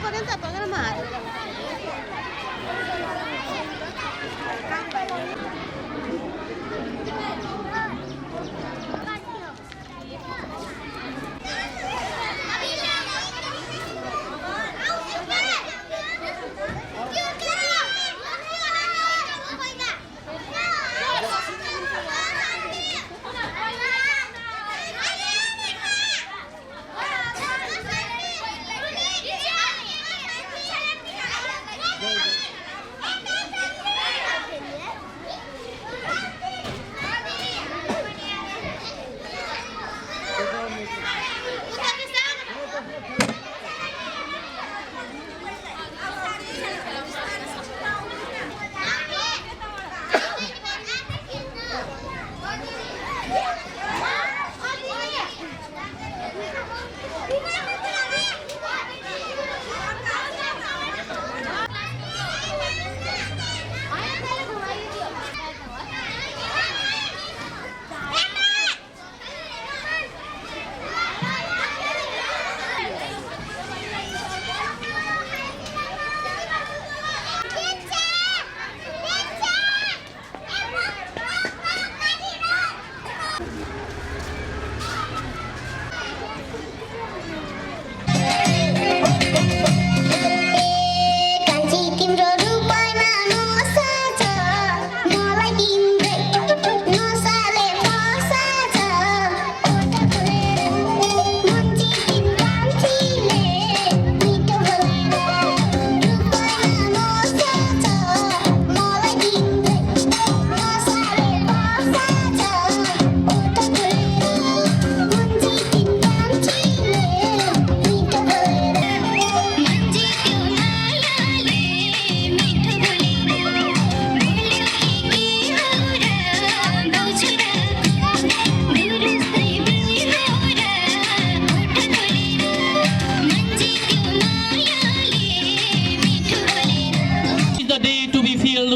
पर्यंत आपल्याला मार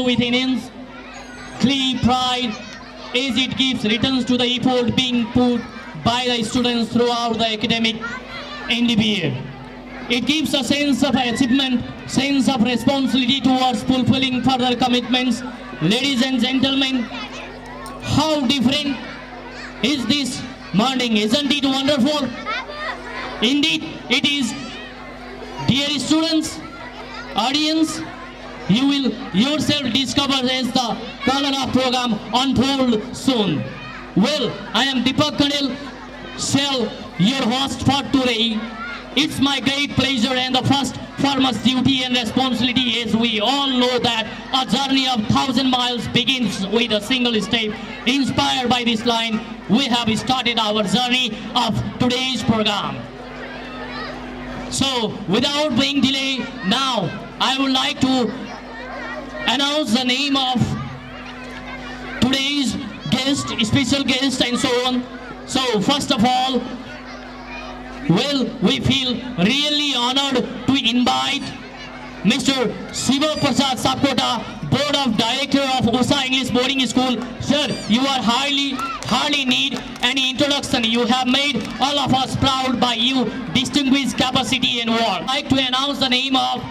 with innings, clean pride, as it gives returns to the effort being put by the students throughout the academic endeavor. It gives a sense of achievement, sense of responsibility towards fulfilling further commitments. Ladies and gentlemen, how different is this morning? Isn't it wonderful? Indeed, it is. Dear students, audience, you will yourself discover as the color of program unfold soon. Well, I am Deepak Kanil, Shell, your host for today. It's my great pleasure and the first foremost duty and responsibility, as we all know that a journey of 1,000 miles begins with a single step. Inspired by this line, we have started our journey of today's program. So, without being delay, now I would like to announce the name of today's guest, special guest, and so on. So, first of all, well, we feel really honored to invite Mr. Shiva Prasad Sapkota, Board of Director of Usha English Boarding School. Sir, you are hardly need any introduction. You have made all of us proud by your distinguished capacity and work. I'd like to announce the name of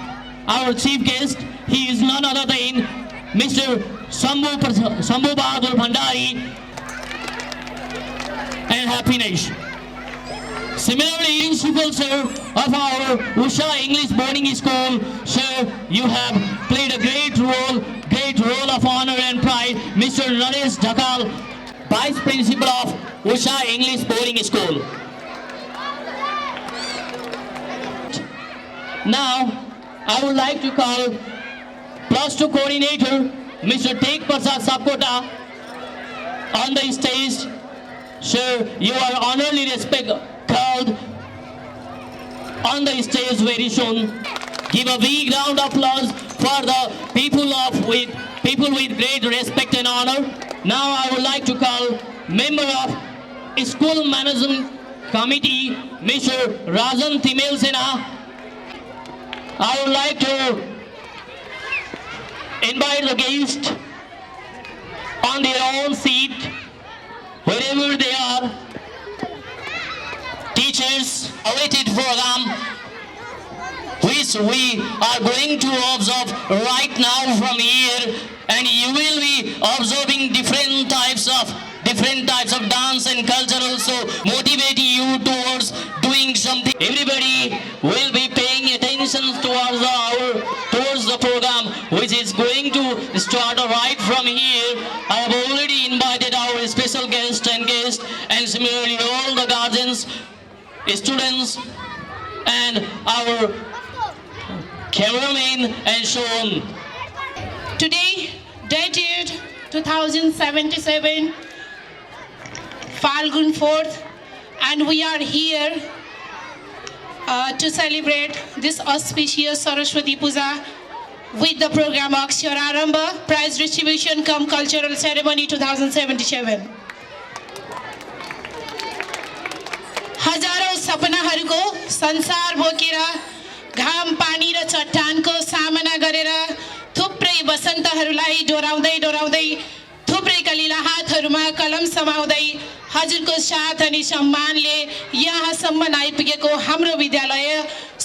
our chief guest. He is none other than Mr. Shambhu Bahadur Bhandari and Happiness. Similarly, principal sir of our Usha English Boarding School, sir, you have played a great role of honor and pride. Mr. Naresh Dhakal, Vice Principal of Usha English Boarding School. Now, I would like to call Plus 2 Coordinator, Mr. Tek Prasad Sapkota, on the stage. Sir, you are honorably called on the stage very soon. Give a big round of applause for the people with great respect and honor. Now I would like to call member of School Management Committee, Mr. Rajan Timel Sena. I would like to invite the guests on their own seat, wherever they are. Teachers, awaited program which we are going to observe right now from here, and you will be observing different types of dance and culture also motivating you towards doing something. Everybody will be paying attention towards the program which is going to start right from here. I have already invited our special guests and similarly all the guardians, students and our cameraman and so on. Today, dated 2077, Falgun 4th, and we are here to celebrate this auspicious Saraswati Puja with the program Akshara Prize Distribution cum Cultural Ceremony 2077. हजारौं सपनाहरूको संसार बोकेर घाम पानी र चट्टानको सामना गरेर थुप्रै बसन्तहरूलाई डोराउँदै डोराउँदै थुप्रै कलिला हातहरूमा कलम समाउँदै हजुरको साथ अनि सम्मानले यहाँसम्म आइपुगेको हाम्रो विद्यालय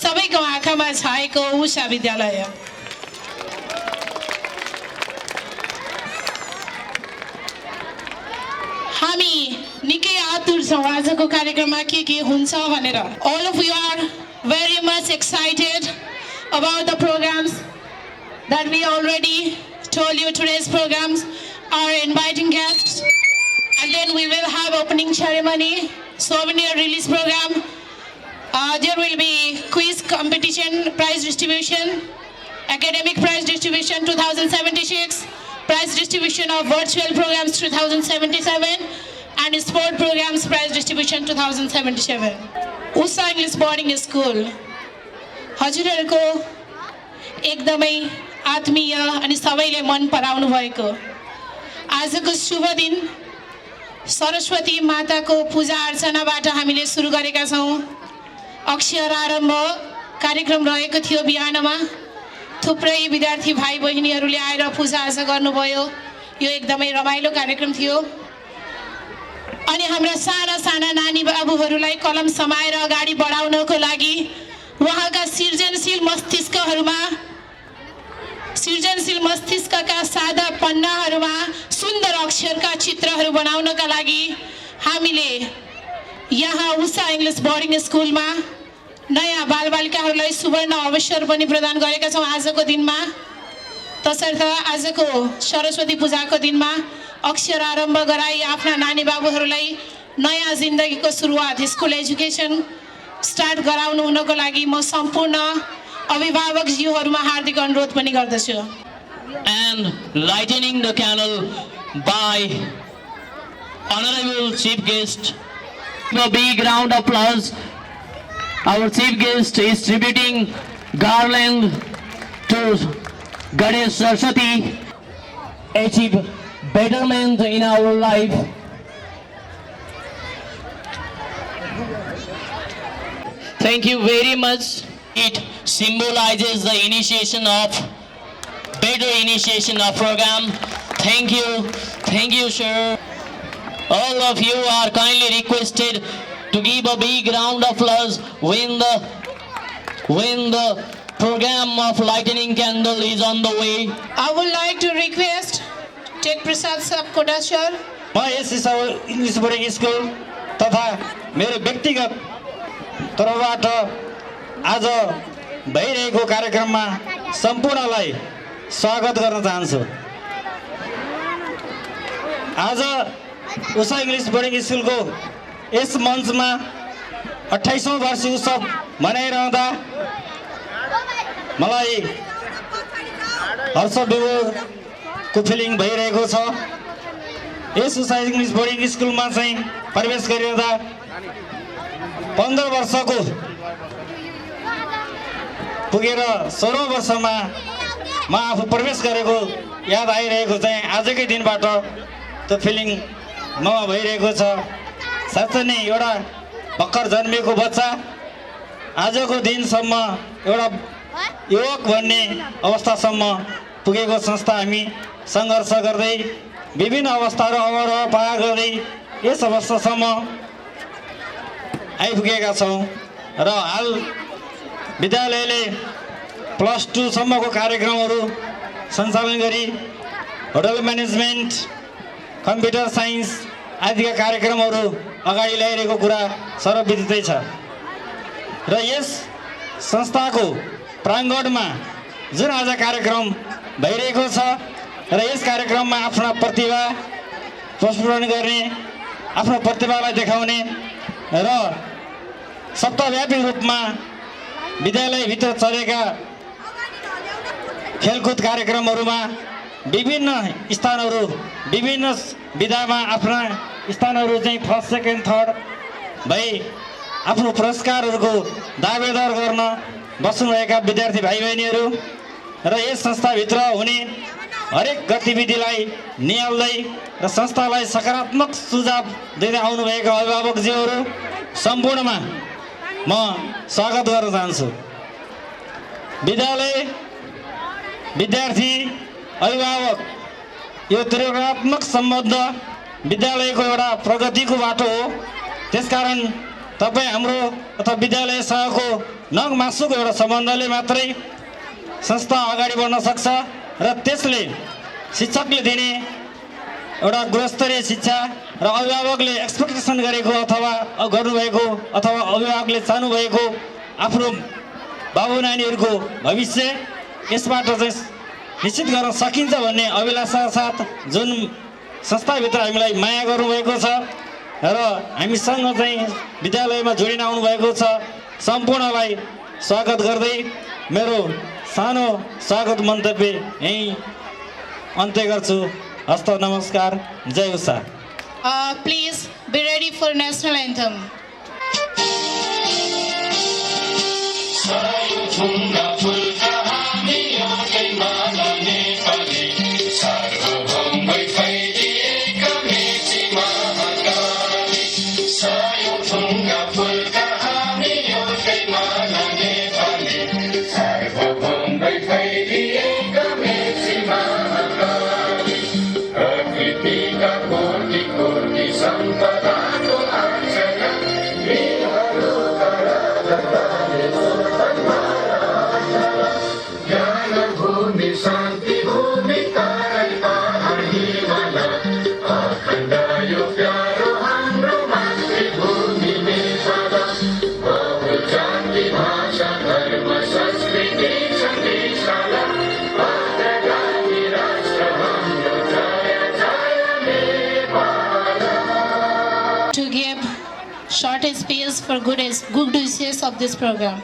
सबैको आँखामा छाएको उषा विद्यालय। हामी निकै आतुर छौँ आजको कार्यक्रममा के हुन्छ भनेर। All of you are very much excited about the programs that we already told you. Today's programs are inviting guests, and then we will have opening ceremony, souvenir release program. There will be quiz competition, prize distribution, academic prize distribution 2076, prize distribution of virtual programs 2077, and sport programs prize distribution 2077. Usha English Boarding School हजुरहरूको एकदमै आत्मीय अनि सबैले मन पराउनु भएको आजको शुभ दिन सरस्वती माताको पूजा अर्चनाबाट हामीले सुरु गरेका छौं। अक्षर आरम्भ कार्यक्रम रहेको थियो बिहानमा। थुप्रै विद्यार्थी भाइ बहिनीहरूले आएर पूजा आजा गर्नुभयो। यो एकदमै रमाइलो कार्यक्रम थियो। अनि हाम्रा साना साना नानी बाबुहरूलाई कलम समाएर अगाडि बढाउनको लागि उहाँका सृजनशील मस्तिष्कका सादा पन्नाहरूमा सुन्दर अक्षरका चित्रहरू बनाउनका लागि हामीले यहाँ उषा इङ्ग्लिश बोर्डिङ स्कुलमा नयाँ बालबालिकाहरूलाई सुवर्ण अवसर पनि प्रदान गरेका छौँ आजको दिनमा। तसर्थ आजको सरस्वती पूजाको दिनमा अक्षर आरम्भ गराई आफ्ना नानी बाबुहरूलाई नयाँ जिन्दगीको सुरुवात स्कुल एजुकेसन स्टार्ट गराउनु हुनको लागि म सम्पूर्ण अभिभावकज्यूहरूमा हार्दिक अनुरोध पनि गर्दछु। And lightening the candle by honorable chief guest. A big round of applause. Our chief guest is distributing garland to Ganesh Saraswati. Achieve betterment in our life. Thank you very much. It symbolizes the better initiation of program. Thank you, sir. All of you are kindly requested to give a big round of applause when the program of lightening candle is on the way. I would like to request Ted Prasad Sapkoda sir. म यस English boarding school तथा मेरो व्यक्तिगत तर्फबाट आज भइरहेको कार्यक्रममा सम्पूर्णलाई स्वागत गर्न चाहन्छु। आज उषा इङ्ग्लिस बोर्डिङ स्कुलको यस मञ्चमा 28औं वार्षिक उत्सव मनाइरहँदा मलाई हर्ष विभोरको फिलिङ भइरहेको छ। यस उषा इङ्ग्लिस बोर्डिङ स्कुलमा चाहिँ प्रवेश गरिरहँदा 15 वर्षको पुगेर 16औं वर्षमा म आफू प्रवेश गरेको याद आइरहेको चाहिँ आजकै दिनबाट त्यो फिलिङ ममा भइरहेको छ। साँच्चै नै एउटा भर्खर जन्मेको बच्चा आजको दिनसम्म एउटा युवक भन्ने अवस्थासम्म पुगेको संस्था हामी सङ्घर्ष गर्दै विभिन्न अवस्थाहरू अवरोह पार गर्दै यस अवस्थासम्म आइपुगेका छौँ र हाल विद्यालयले +2 सम्मको कार्यक्रमहरू सञ्चालन गरी होटल म्यानेजमेन्ट, कम्प्युटर साइन्स आदिका कार्यक्रमहरू अगाडि ल्याइरहेको कुरा सर्वविदितै छ र यस संस्थाको प्राङ्गणमा जुन आज कार्यक्रम भइरहेको छ र यस कार्यक्रममा आफ्ना प्रतिभा प्रस्फुटन गर्ने, आफ्नो प्रतिभालाई देखाउने र सप्ताहव्यापी रूपमा विद्यालयभित्र चलेका खेलकुद कार्यक्रमहरूमा विभिन्न स्थानहरू, विभिन्न विधामा आफ्ना स्थानहरू चाहिँ फर्स्ट, सेकेन्ड, थर्ड भई आफ्नो पुरस्कारहरूको दावेदार गर्न बस्नुभएका विद्यार्थी भाइ बहिनीहरू र यस संस्थाभित्र हुने हरेक गतिविधिलाई निहाल्दै र संस्थालाई सकारात्मक सुझाव दिँदै आउनुभएका अभिभावकज्यूहरू सम्पूर्णमा म स्वागत गर्न चाहन्छु। विद्यालय, विद्यार्थी, अभिभावक यो त्रिकोणात्मक सम्बन्ध विद्यालयको एउटा प्रगतिको बाटो हो। त्यसकारण तपाईँ हाम्रो अथवा विद्यालयसँगको नङमासुको एउटा सम्बन्धले मात्रै संस्था अगाडि बढ्न सक्छ र त्यसले शिक्षकले दिने एउटा गुणस्तरीय शिक्षा र अभिभावकले एक्सपेक्टेसन गरेको अथवा गर्नुभएको अथवा अभिभावकले चाहनुभएको आफ्नो बाबु नानीहरूको भविष्य यसबाट चाहिँ निश्चित गर्न सकिन्छ भन्ने अभिलाषा साथ जुन संस्थाभित्र हामीलाई माया गर्नुभएको छ र हामीसँग चाहिँ विद्यालयमा जोडिन आउनुभएको छ, सम्पूर्णलाई स्वागत गर्दै मेरो सानो स्वागत मन्तव्य यहीँ अन्त्य गर्छु। हस्त नमस्कार, जय Usha. Please be ready for national anthem. Short space for good wishes of this program.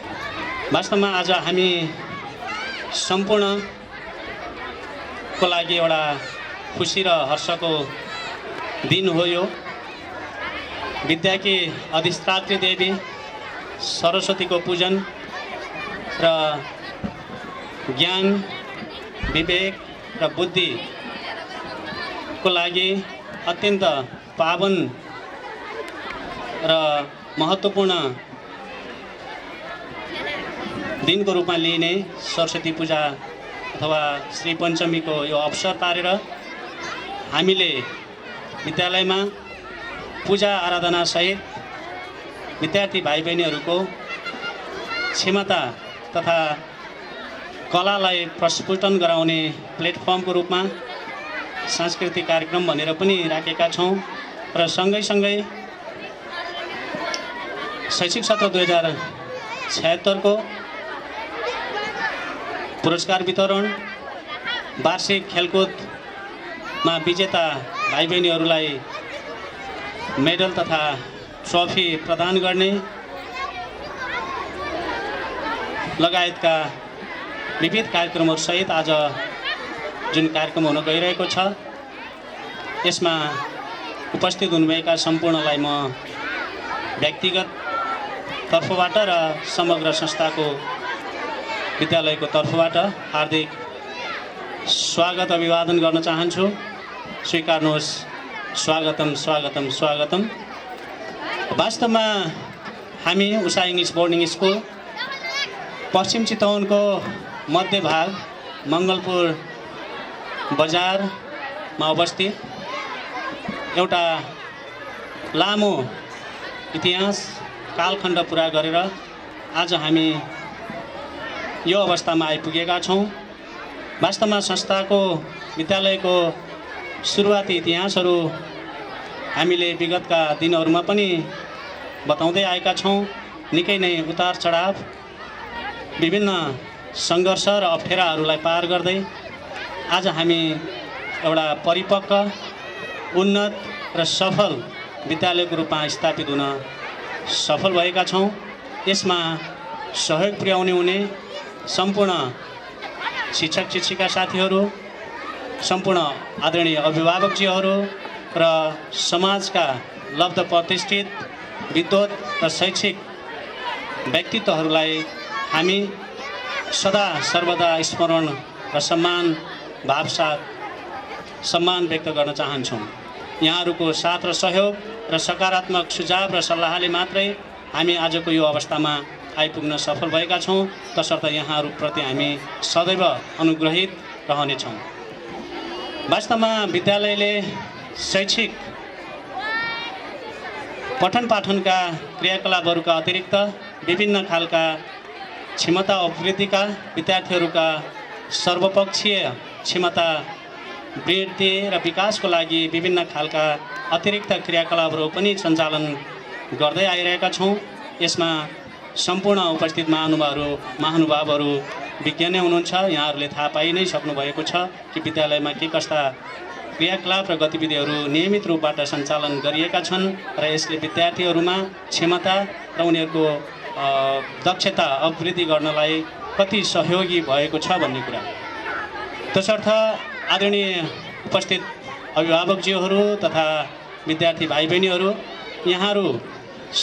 वास्तवमा आज हामी सम्पूर्णको लागि एउटा खुसी र हर्षको दिन हो यो। विद्याकी अधिष्ठात्री देवी सरस्वतीको पूजन र ज्ञान, विवेक र बुद्धिको लागि अत्यन्त पावन र महत्त्वपूर्ण दिनको रूपमा लिइने सरस्वती पूजा अथवा श्री पञ्चमीको यो अवसर पारेर हामीले विद्यालयमा पूजा आराधना सहित विद्यार्थी भाइ बहिनीहरूको क्षमता तथा कलालाई प्रस्फुटन गराउने प्लेटफर्मको रूपमा सांस्कृतिक कार्यक्रम भनेर पनि राखेका छौँ र सँगै शैक्षिक सत्र 2076 को पुरस्कार वितरण, वार्षिक खेलकुदमा विजेता भाइ बहिनीहरूलाई मेडल तथा ट्रफी प्रदान गर्ने लगायतका विविध कार्यक्रमहरू सहित आज जुन कार्यक्रम हुन गइरहेको छ यसमा उपस्थित हुनुभएका सम्पूर्णलाई म व्यक्तिगत तर्फबाट र समग्र संस्थाको विद्यालयको तर्फबाट हार्दिक स्वागत अभिवादन गर्न चाहन्छु। स्वीकार्नुहोस्। स्वागतम स्वागतम स्वागतम। वास्तवमा हामी उषा इङ्ग्लिस बोर्डिङ स्कुल पश्चिम चितवनको मध्य भाग मङ्गलपुर बजारमा अवस्थित एउटा लामो इतिहास कालखण्ड पुरा गरेर आज हामी यो अवस्थामा आइपुगेका छौँ। वास्तवमा संस्थाको विद्यालयको सुरुवाती इतिहासहरू हामीले विगतका दिनहरूमा पनि बताउँदै आएका छौँ। निकै नै उतार चढाव, विभिन्न सङ्घर्ष र अप्ठ्याराहरूलाई पार गर्दै आज हामी एउटा परिपक्व, उन्नत र सफल विद्यालयको रूपमा स्थापित हुन सफल भएका छौँ। यसमा सहयोग पुर्याउने हुने सम्पूर्ण शिक्षक शिक्षिका साथीहरू, सम्पूर्ण आदरणीय अभिभावकजीहरू र समाजका लब्ध प्रतिष्ठित विद्वत र शैक्षिक व्यक्तित्वहरूलाई हामी सदा सर्वदा स्मरण र सम्मान भावसाथ सम्मान व्यक्त गर्न चाहन्छौँ। यहाँहरूको साथ र सहयोग र सकारात्मक सुझाव र सल्लाहले मात्रै हामी आजको यो अवस्थामा आइपुग्न सफल भएका छौँ। तसर्थ यहाँहरूप्रति हामी सदैव अनुग्रहित रहनेछौँ। वास्तवमा विद्यालयले शैक्षिक पठन पाठनका क्रियाकलापहरूका अतिरिक्त विभिन्न खालका क्षमता अभिवृद्धिका, विद्यार्थीहरूका सर्वपक्षीय क्षमता वृद्धि र विकासको लागि विभिन्न खालका अतिरिक्त क्रियाकलापहरू पनि सञ्चालन गर्दै आइरहेका छौँ। यसमा सम्पूर्ण उपस्थित महानुभावहरू विज्ञ हुनुहुन्छ। यहाँहरूले थाहा पाइ नै सक्नुभएको छ कि विद्यालयमा के कस्ता क्रियाकलाप र गतिविधिहरू नियमित रूपबाट सञ्चालन गरिएका छन् र यसले विद्यार्थीहरूमा क्षमता र उनीहरूको दक्षता अभिवृद्धि गर्नलाई कति सहयोगी भएको छ भन्ने कुरा। तसर्थ आदरणीय उपस्थित अभिभावकज्यूहरू तथा विद्यार्थी भाइ बहिनीहरू, यहाँहरू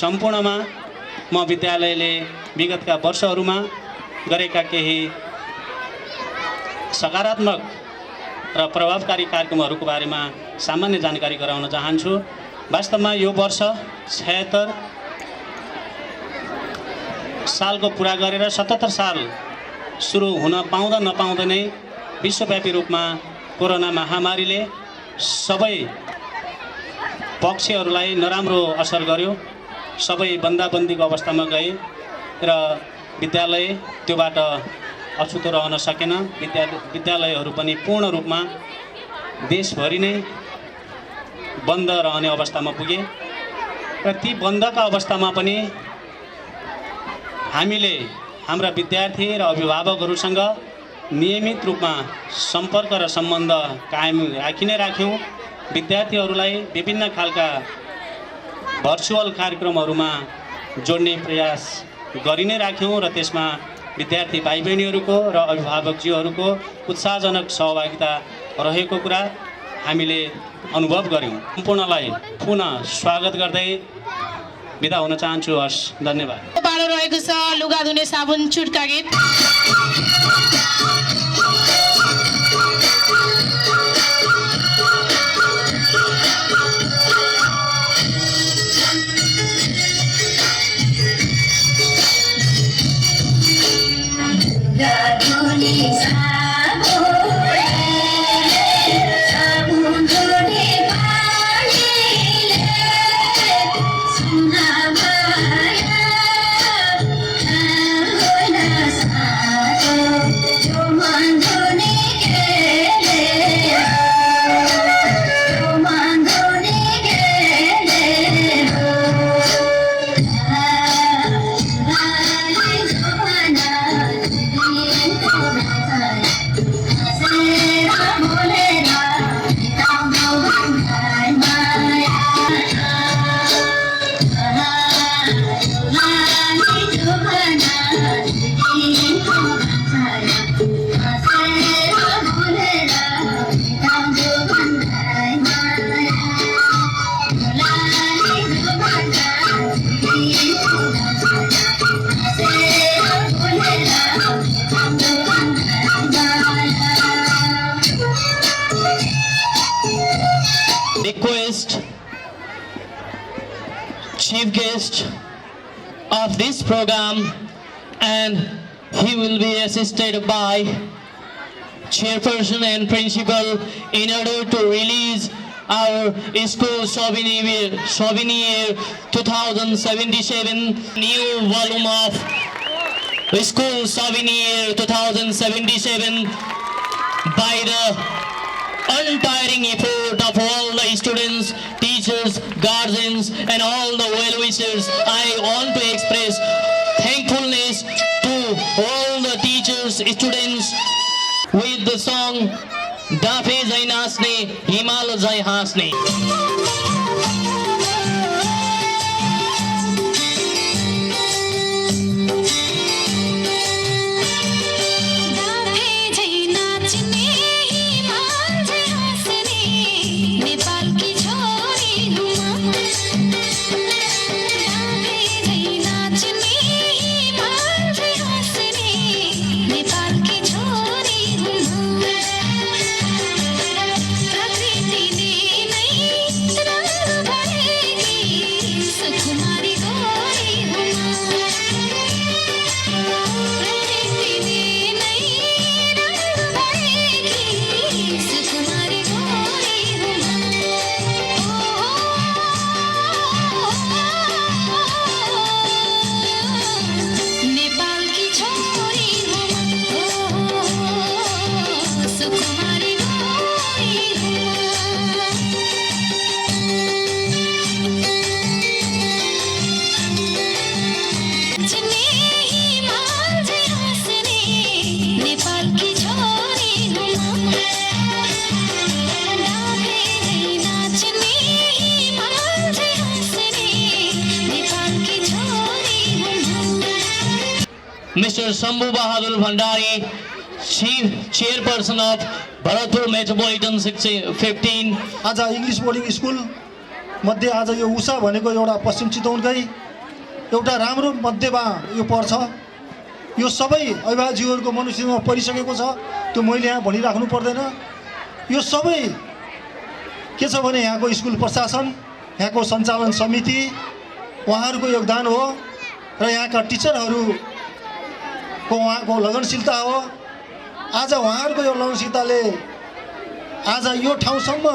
सम्पूर्णमा म विद्यालयले विगतका वर्षहरूमा गरेका केही सकारात्मक र प्रभावकारी कार्यक्रमहरूको बारेमा सामान्य जानकारी गराउन चाहन्छु। वास्तवमा यो वर्ष 76 सालको पुरा गरेर 77 साल सुरु हुन पाउँदा नपाउँदै नै विश्वव्यापी रूपमा कोरोना महामारीले सबै पक्षहरूलाई नराम्रो असर गर्यो। सबै बन्दाबन्दीको अवस्थामा गए र विद्यालय त्योबाट अछुतो रहन सकेन। विद्यालयहरू पनि पूर्ण रूपमा देशभरि नै बन्द रहने अवस्थामा पुगे र ती बन्दका अवस्थामा पनि हामीले हाम्रा विद्यार्थी र अभिभावकहरूसँग नियमित रूपमा सम्पर्क र सम्बन्ध कायम राखि नै राख्यौँ। विद्यार्थीहरूलाई विभिन्न खालका भर्चुअल कार्यक्रमहरूमा जोड्ने प्रयास गरि नै राख्यौँ र त्यसमा विद्यार्थी भाइ बहिनीहरूको र अभिभावकज्यूहरूको उत्साहजनक सहभागिता रहेको कुरा हामीले अनुभव गऱ्यौँ। सम्पूर्णलाई पुनः स्वागत गर्दै बिदा हुन चाहन्छु। हस्, धन्यवाद। पालो रहेको छ लुगा धुने साबुन चुट्का गीत। chief guest of this program, and he will be assisted by chairperson and principal in order to release our school souvenir 2077 new volume of school souvenir 2077 by the untiring effort of all the students, teachers, guardians and all the well-wishers. I want to express thankfulness to all the teachers, students with the song Dafe Jai Nasne, Himal Jai Hasne. Mr. Shambhu Bahadur Bhandari, Chief Chairperson of Bharatpur Metropolitan 15. आज English boarding school मध्ये आज यो उषा भनेको एउटा पश्चिम चितवनकै एउटा राम्रो मध्येमा यो पर्छ। यो सबै अभिभावकजीहरूको मनुष्यमा परिसकेको छ, त्यो मैले यहाँ भनिराख्नु पर्दैन। यो सबै के छ भने यहाँको स्कुल प्रशासन, यहाँको सञ्चालन समिति, उहाँहरूको योगदान हो र यहाँका टिचरहरूको उहाँको लगनशीलता हो। आज उहाँहरूको यो लगनशीलताले आज यो ठाउँसम्म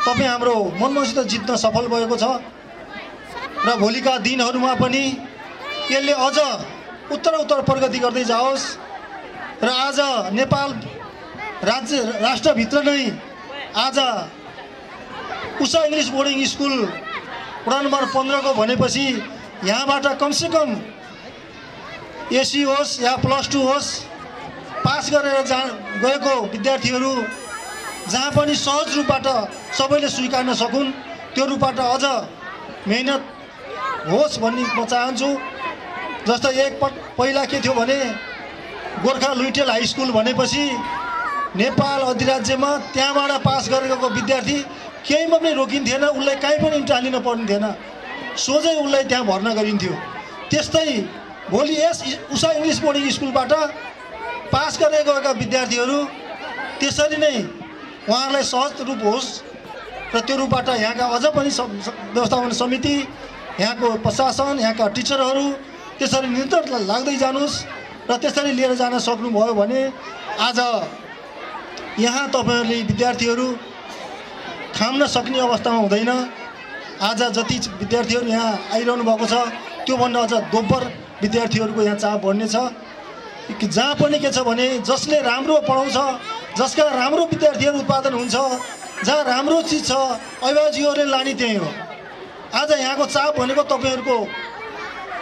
तपाईँ हाम्रो मनमनसित जित्न सफल भएको छ र भोलिका दिनहरूमा पनि यसले अझ उत्तर प्रगति गर्दै जाओस् र आज नेपाल राष्ट्रभित्र नै आज उषा इङ्ग्लिस बोर्डिङ स्कुल वडा नम्बर 15 को भनेपछि यहाँबाट कमसेकम एसी होस् या +2 होस् पास गरेर गएको विद्यार्थीहरू जहाँ पनि सहज रूपबाट सबैले स्वीकार्न सकुन् त्यो रूपबाट अझ मेहनत होस् भन्ने म चाहन्छु। जस्तै पहिला के थियो भने गोर्खा लुइटेल हाई स्कुल भनेपछि नेपाल अधिराज्यमा त्यहाँबाट पास गरेको विद्यार्थी केहीमा पनि रोकिन्थेन, उसलाई कहीँ पनि इन्ट्रान लिन पर्ने थिएन, सोझै उसलाई त्यहाँ भर्ना गरिन्थ्यो। त्यस्तै भोलि यस उषा इङ्ग्लिस बोर्डिङ स्कुलबाट पास गरेर गएका विद्यार्थीहरू त्यसरी नै उहाँहरूलाई सहज रूप होस् र त्यो रूपबाट यहाँका अझ पनि व्यवस्थापन समिति, यहाँको प्रशासन, यहाँका टिचरहरू त्यसरी निरन्तर लाग्दै जानुहोस् र त्यसरी लिएर जान सक्नुभयो भने आज यहाँ तपाईँहरूले विद्यार्थीहरू थाम्न सक्ने अवस्थामा हुँदैन। आज जति विद्यार्थीहरू यहाँ आइरहनु भएको छ त्योभन्दा अझ दोब्बर विद्यार्थीहरूको यहाँ चाप बढ्नेछ। जहाँ पनि के छ भने जसले राम्रो पढाउँछ, जसका राम्रो विद्यार्थीहरू उत्पादन हुन्छ, जहाँ राम्रो चिज छ अभिभावकजीहरूले लाने त्यही हो। आज यहाँको चाप भनेको तपाईँहरूको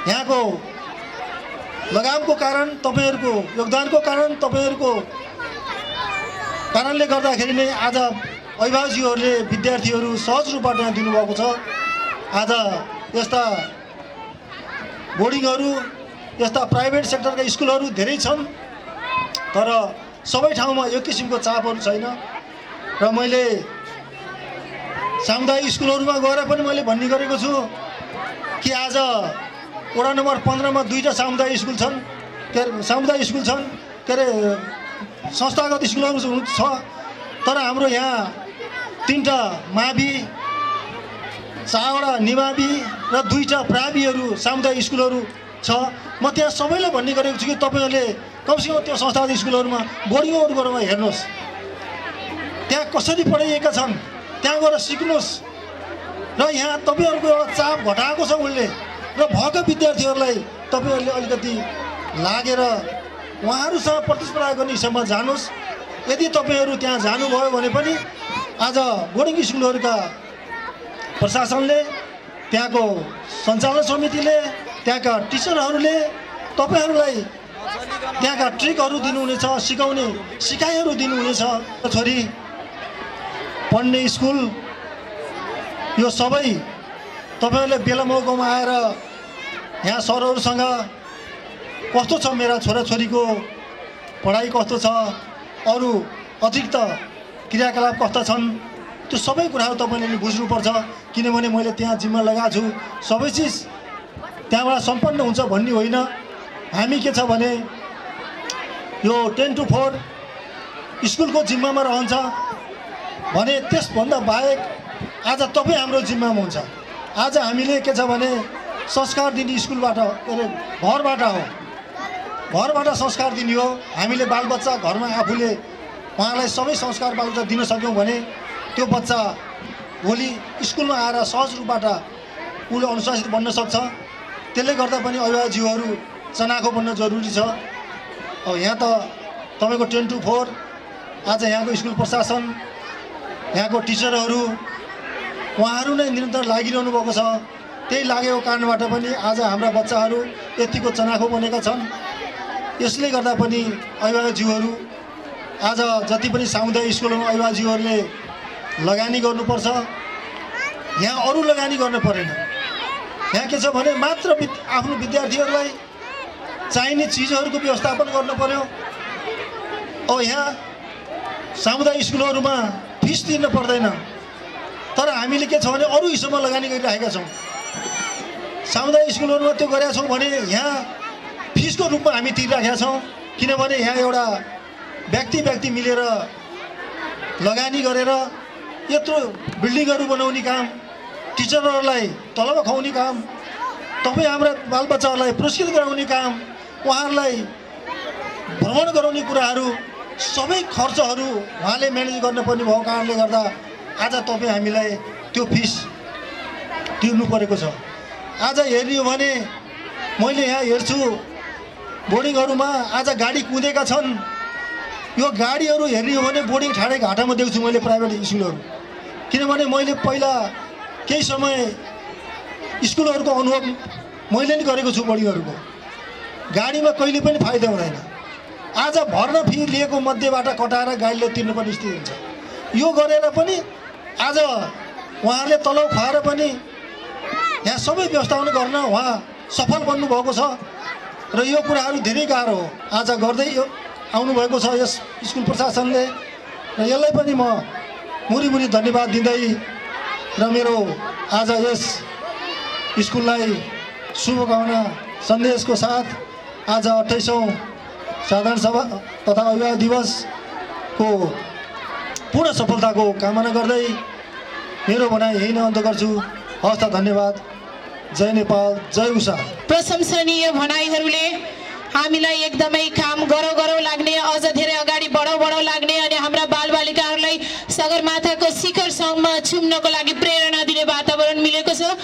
यहाँको लगामको कारण, तपाईँहरूको योगदानको कारण, तपाईँहरूको कारणले गर्दाखेरि नै आज अभिभावकजीहरूले विद्यार्थीहरू सहज रूपबाट यहाँ दिनुभएको छ। आज यस्ता बोर्डिङहरू, यस्ता प्राइभेट सेक्टरका स्कुलहरू धेरै छन् तर सबै ठाउँमा यो किसिमको चापहरू छैन। र मैले सामुदायिक स्कुलहरूमा गएर पनि मैले भन्ने गरेको छु कि आज वडा नम्बर 15 मा 2टा सामुदायिक स्कुल छन्, सामुदायिक स्कुल छन्, के अरे संस्थागत स्कुलहरू छ, तर हाम्रो यहाँ 3टा मावि 4वटा निमावी र 2टा प्राविहरू सामुदायिक स्कुलहरू छ। म त्यहाँ सबैलाई भन्ने गरेको छु कि तपाईँहरूले कमसेकम त्यो संस्थागत स्कुलहरूमा बोर्डिङहरू गरेर हेर्नुहोस्, त्यहाँ कसरी पढाइएका छन्, त्यहाँ गएर सिक्नुहोस्। र यहाँ तपाईँहरूको एउटा चाप घटाएको छ उसले, र भएका विद्यार्थीहरूलाई तपाईँहरूले अलिकति लागेर उहाँहरूसँग प्रतिस्पर्धा गर्ने हिसाबमा जानुहोस्। यदि तपाईँहरू त्यहाँ जानुभयो भने पनि आज बोर्डिङ स्कुलहरूका प्रशासनले, त्यहाँको सञ्चालन समितिले, त्यहाँका टिचरहरूले तपाईँहरूलाई त्यहाँका ट्रिकहरू दिनुहुनेछ, सिकाइहरू दिनुहुनेछ। छोरी पढ्ने स्कुल यो सबै तपाईँहरूले बेला मौकामा आएर यहाँ सरहरूसँग कस्तो छ मेरा छोराछोरीको पढाइ कस्तो छ, अरू अतिरिक्त क्रियाकलाप कस्ता छन्, त्यो सबै कुराहरू तपाईँले बुझ्नुपर्छ। किनभने मैले त्यहाँ जिम्मा लगाएको छु, सबै चिज त्यहाँबाट सम्पन्न हुन्छ भन्ने होइन। हामी के छ भने यो 10 to 4 स्कुलको जिम्मामा रहन्छ भने त्यसभन्दा बाहेक आज तपाईँ हाम्रो जिम्मामा हुन्छ। आज हामीले के छ भने संस्कार दिने स्कुलबाट घरबाट हो, घरबाट संस्कार दिने हो। हामीले बालबच्चा घरमा आफूले उहाँलाई सबै संस्कार बालबच्चा दिन सक्यौँ भने त्यो बच्चा भोलि स्कुलमा आएर सहज रूपबाट उसले अनुशासित बन्न सक्छ। त्यसले गर्दा पनि अभिभावकज्यूहरू चनाखो बन्न जरुरी छ। अब यहाँ त तपाईँको 10 to 4 आज यहाँको स्कुल प्रशासन, यहाँको टिचरहरू उहाँहरू नै निरन्तर लागिरहनु भएको छ। त्यही लागेको कारणबाट पनि आज हाम्रा बच्चाहरू यतिको चनाखो बनेका छन्। यसले गर्दा पनि अभिभावकज्यूहरू आज जति पनि सामुदायिक स्कुलमा अभिभावकज्यूहरूले लगानी गर्नुपर्छ। यहाँ अरू लगानी गर्न परेन। यहाँ के छ भने मात्र आफ्नो विद्यार्थीहरूलाई चाहिने चिजहरूको व्यवस्थापन गर्नु पर्यो। अब यहाँ सामुदायिक स्कुलहरूमा फिस तिर्न पर्दैन, तर हामीले के छ भने अरू हिसाबमा लगानी गरिरहेका छौँ। सामुदायिक स्कुलहरूमा त्यो गरेका छौँ भने यहाँ फिसको रूपमा हामी तिरिरहेका छौँ। किनभने यहाँ एउटा व्यक्ति मिलेर लगानी गरेर यत्रो बिल्डिङहरू बनाउने काम, टिचरहरूलाई तलब खुवाउने काम, तपाईँ हाम्रा बालबच्चाहरूलाई पुरस्कृत गराउने काम, उहाँहरूलाई भ्रमण गराउने कुराहरू सबै खर्चहरू उहाँले म्यानेज गर्नुपर्ने भएको कारणले गर्दा आज तपाईँ हामीलाई त्यो फिस तिर्नु परेको छ। आज हेर्ने हो भने मैले यहाँ हेर्छु बोर्डिङहरूमा आज गाडी कुदेका छन्। यो गाडीहरू हेर्ने हो भने बोर्डिङ ठाडै घाटामा देख्छु मैले प्राइभेट स्कुलहरू। किनभने मैले पहिला केही समय स्कुलहरूको अनुभव मैले नि गरेको छु। बोर्डिङहरूको गाडीमा कहिले पनि फाइदा हुँदैन। आज भर्ना फी लिएको मध्येबाट कटाएर गाडीले तिर्नुपर्ने स्थिति हुन्छ। यो गरेर पनि आज उहाँहरूले तलब खुवाएर पनि यहाँ सबै व्यवस्थापन गर्न उहाँ सफल बन्नुभएको छ। र यो कुराहरू धेरै गाह्रो हो। आज गर्दै आउनुभएको छ यस स्कुल प्रशासनले, र यसलाई पनि म मुरी धन्यवाद दिँदै र मेरो आज यस स्कुललाई शुभकामना सन्देशको साथ आज 28औं साधारण सभा तथा अभिभावक दिवसको पूर्ण सफलताको कामना गर्दै मेरो भनाइ यही नै अन्त गर्छु। हस् त, धन्यवाद। जय नेपाल, जय उषा। प्रशंसनीय भनाइहरूले हामीलाई एकदमै काम गरौँ लाग्ने, अझ धेरै अगाडि बढौँ लाग्ने अनि हाम्रा बालबालिकाहरूलाई सगरमाथाको शिखरसम्म छुम्नको लागि प्रेरणा दिने वातावरण मिलेको छ।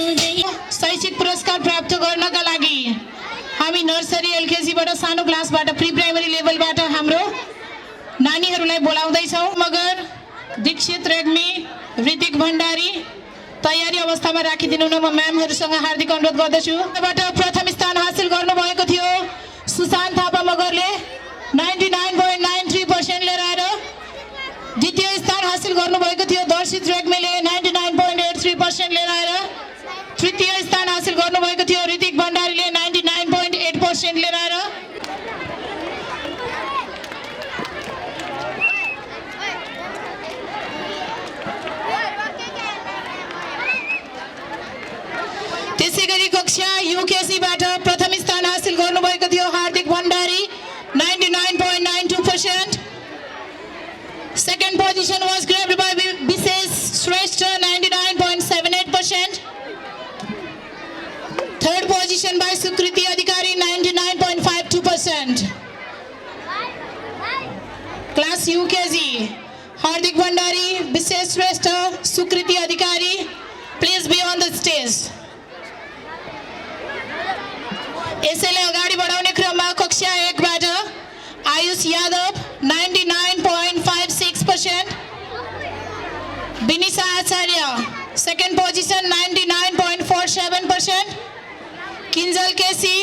शैक्षिक पुरस्कार प्राप्त गर्नका लागि हामी नर्सरी एलकेजीबाट सानो क्लासबाट प्री प्राइमरी लेभलबाट हाम्रो नानीहरूलाई बोलाउँदैछौँ। मगर दीक्षित रेग्मी, ऋतिक भण्डारी तयारी अवस्थामा राखिदिनु न। म म्यामहरूसँग हार्दिक अनुरोध गर्दछु। बाट प्रथम स्थान हासिल गर्नुभएको थियो सुशान्त थापा मगरले 99.93% लिएर आएर। द्वितीय स्थान हासिल गर्नुभएको थियो दर्शित रेग्मीले 99.83% लिएर आएर। तृतीय स्थान हासिल गर्नुभएको थियो ऋतिक भण्डारीले 99.8% लिएर आएर। त्यसै गरी कक्षा युकेसीबाट प्रथम स्थान हासिल गर्नुभएको थियो हार्दिक Bhandari 99.92%. Second position was grabbed by Bises Shrestha 99.78%. Third position by Sukriti Adhikari 99.52%. Class UKG Hardik Bhandari, Bises Shrestha, Sukriti Adhikari, please be on the stage. यसैले अगाडि बढाउने क्रममा कक्षा 1 बाट Ayush Yadav 99.56%. Vinisha Acharya second position 99.47%. Kinjal KC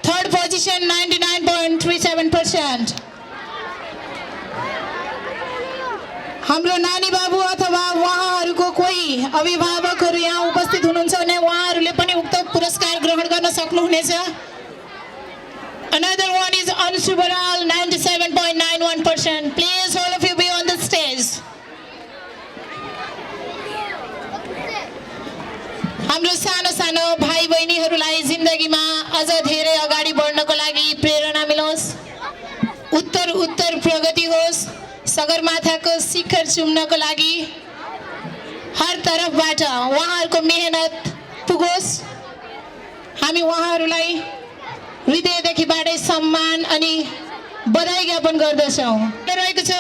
third position 99.37%. हाम्रो नानी बाबु अथवा उहाँहरूको कोही अभिभावकहरू यहाँ उपस्थित हुनुहुन्छ भने उहाँहरूले पनि उक्त पुरस्कार ग्रहण गर्न सक्नुहुनेछ। Another one is Anshu Baral 97.91%. Please all of you be on the stage. हाम्रो सानो सानो भाइ बहिनीहरूलाई जिन्दगीमा अझ धेरै अगाडि बढ्नको लागि प्रेरणा मिलोस्, उत्तर प्रगति होस्, सगरमाथाको शिखर चुम्नको लागि हर तर्फबाट उहाँहरूको मेहनत पुगोस्। हामी उहाँहरूलाई हृदयदेखिबाटै सम्मान अनि बधाई ज्ञापन गर्दछौँ। रहेको छ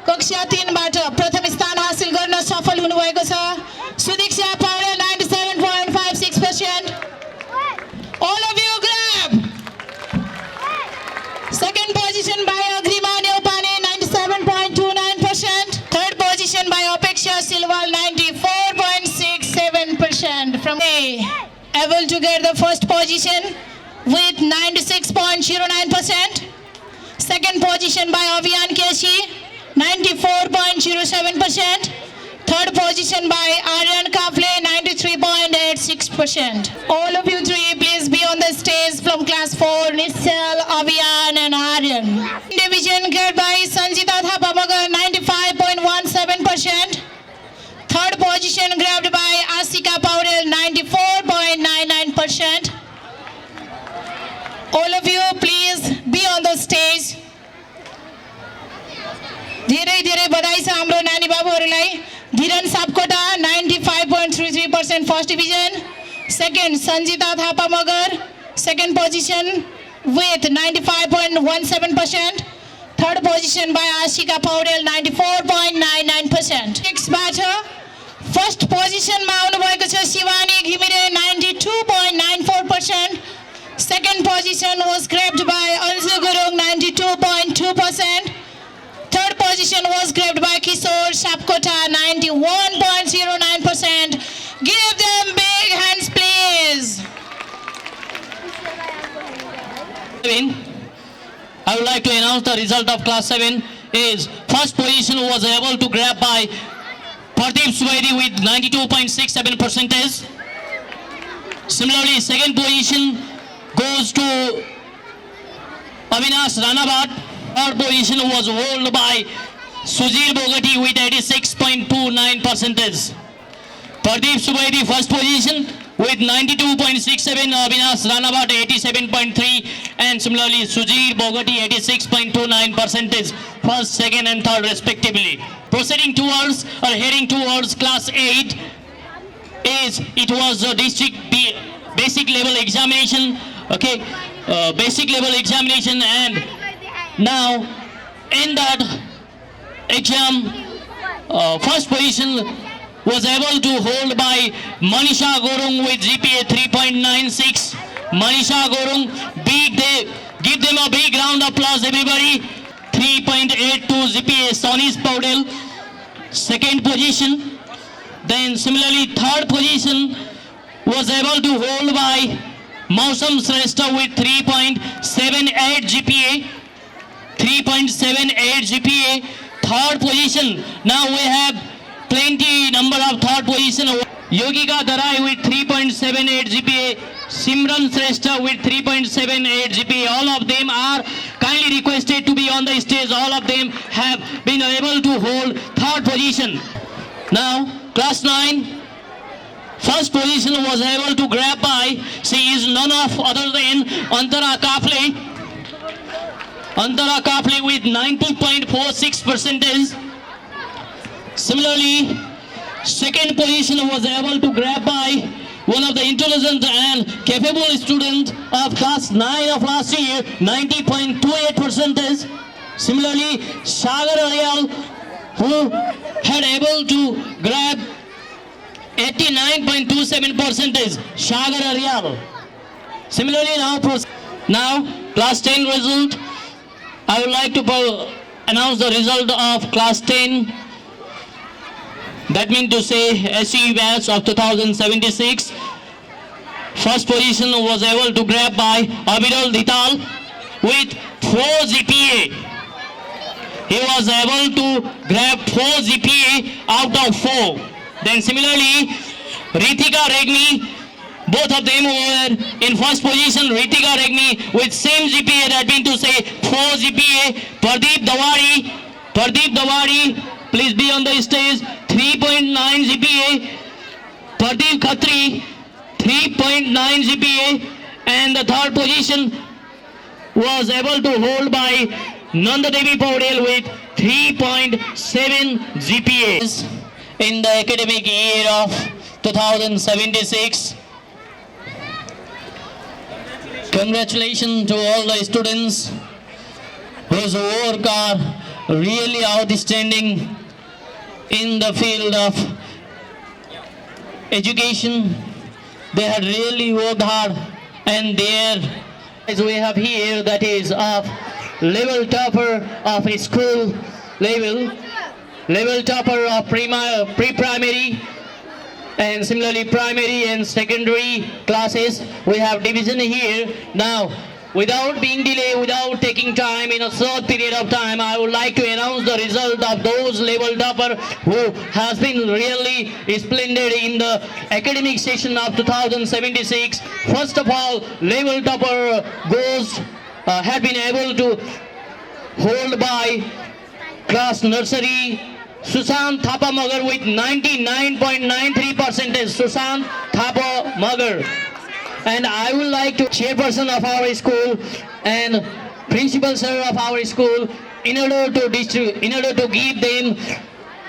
कक्षा 3 बाट प्रथम स्थान हासिल गर्न सफल हुनुभएको छ Sudiksha Paudel 97.56%. All of you grab. Second position by Agrima Neopane 97.29%. Third position by Apeksha Silwal 94.67%. From A. Able to get the first position with 96.09%. Second position by Avian Keshi 94.07%. Third position by Aryan Kafle 93.86%. All of you three please be on the stage from class 4, Nissal, Avian and Aryan. Division get by Sanjita Thapa Magar 95.17%. Third position grabbed by Asika Paudel 94.99%. All of you please be on the stage. धेरै धेरै बधाई छ हाम्रो नानी बाबुहरूलाई। Dhiran Sapkota 95.33% first division. Second Sanjita Thapa Magar second position with 95.17%. Third position by Ashika Paudel 94.99%. Next बाट first पोजिसनमा आउनुभएको छ Shivani Ghimire 92.94%. Second position was grabbed by Anju Gurung 92.2%. Third position was grabbed by Kishore Sapkota 91.09%. Give them big hands please. I would like to announce the result of class 7 is first position was able to grab by Pardeep Suwaidi with 92.67%. Similarly, second position goes to Avinash Ranabat. Third position was held by Sujir Bogati with 86.29%. Pardeep Suwaidi first position with 92.67, Avinash Ranabat 87.3, and similarly Sujir Bogati 86.29%, first, second and third respectively. Proceeding towards or heading towards class 8 is it was a district basic level examination, okay, basic level examination, and now in that exam first position was able to hold by Manisha Gorung with GPA 3.96. Manisha Gorung, give them a big round of applause, everybody. 3.82 GPA, Sonis Paudel, second position. Then similarly, third position was able to hold by Mausam Shrestha with 3.78 GPA. 3.78 GPA, third position. Now we have plenty number of third position. Yogika Darai with 3.78 GPA, Simran Shrestha with 3.78 GPA. All of them are kindly requested to be on the stage. All of them have been able to hold third position. Now, class 9, first position was able to grab by, she is none of other than Antara Kafle. Antara Kafle with 90.46%. Similarly, second position was able to grab by one of the intelligent and capable students of class 9 of last year, 90.28%. Similarly, Sagar Aryal, who had able to grab 89.27%. Sagar Aryal. Similarly, now class 10 result. I would like to announce the result of class 10. That means to say SE batch of 2076. First position was able to grab by Abiral Dital with 4 GPA. He was able to grab 4 GPA out of 4. Then similarly, Ritika Regmi, both of them were in first position. Ritika Regmi with same GPA, that means to say 4 GPA. Pradeep Dawari, please be on the stage, 3.9 GPA. Pradeep Khatri, 3.9 GPA. And the third position was able to hold by Nanda Devi Paudel with 3.7 GPA. In the academic year of 2076. Congratulations to all the students whose work are really outstanding in the field of education. They had really worked hard, and there, as we have here, that is of level topper of a school level topper of pre-primary, and similarly primary and secondary classes. We have division here. Now, without being delayed, without taking time, in a short period of time, I would like to announce the result of those level topper who has been really splendid in the academic session of 2076. First of all, level topper had been able to hold by class nursery Sushant Thapa Magar with 99.93%. Sushant Thapa Magar. And I would like to chairperson of our school and principal sir of our school in order to give them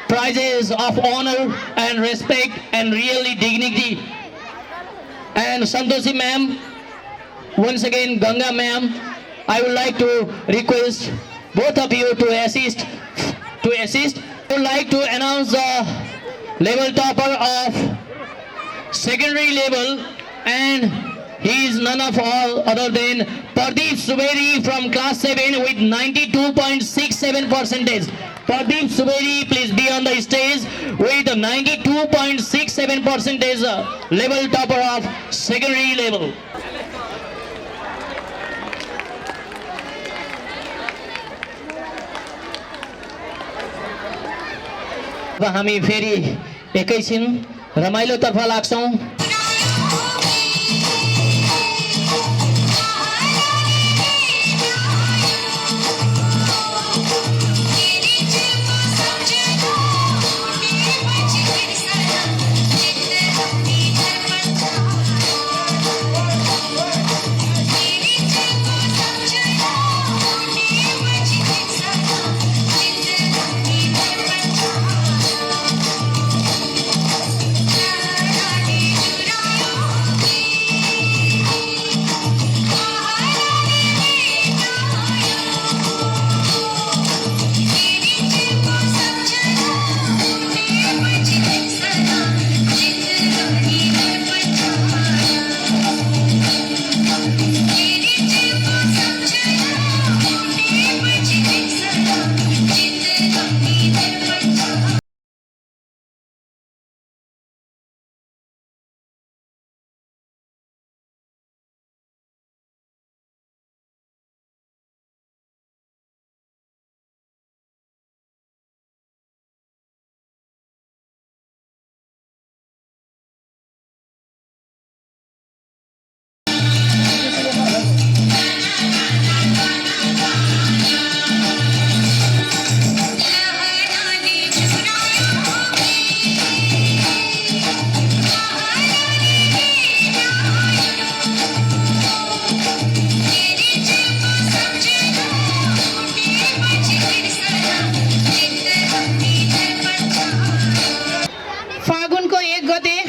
prizes of honor and respect and really dignity. And Santoshi ma'am, once again Ganga ma'am, I would like to request both of you to assist. I would like to announce the level topper of secondary level, and he is none of all other than Pradeep Suberi from class 7 with 92.67%. Pradeep Suberi, please be on the stage with 92.67% level topper of secondary level. अब हामी फेरि एकैछिन रमाइलो तर्फ लाग्छौं। Thank you.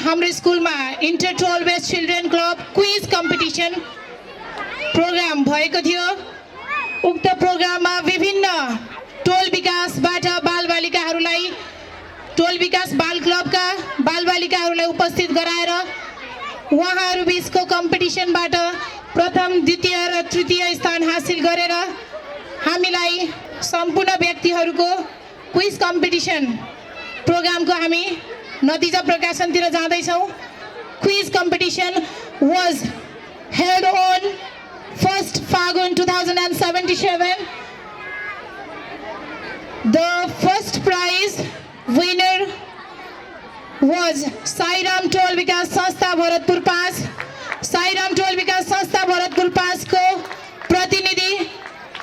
हाम्रो स्कुलमा inter 12 best children club quiz competition program भएको थियो। उक्त प्रोग्राममा विभिन्न टोल विकासबाट बालबालिकाहरूलाई टोल विकास बाल क्लबका बालबालिकाहरूलाई उपस्थित गराएर उहाँहरू बिचको कम्पिटिसनबाट प्रथम द्वितीय र तृतीय स्थान हासिल गरेर हामीलाई सम्पूर्ण व्यक्तिहरूको क्विज कम्पिटिसन प्रोग्रामको हामी नतिजा प्रकाशनतिर जाँदैछौँ। Quiz competition was held on 1st Fagun 2077. The first prize winner was Sairam Toll Vikas Sanstha Bharatpur Pass. Sairam Toll Vikas Sanstha Bharatpur Pass को प्रतिनिधि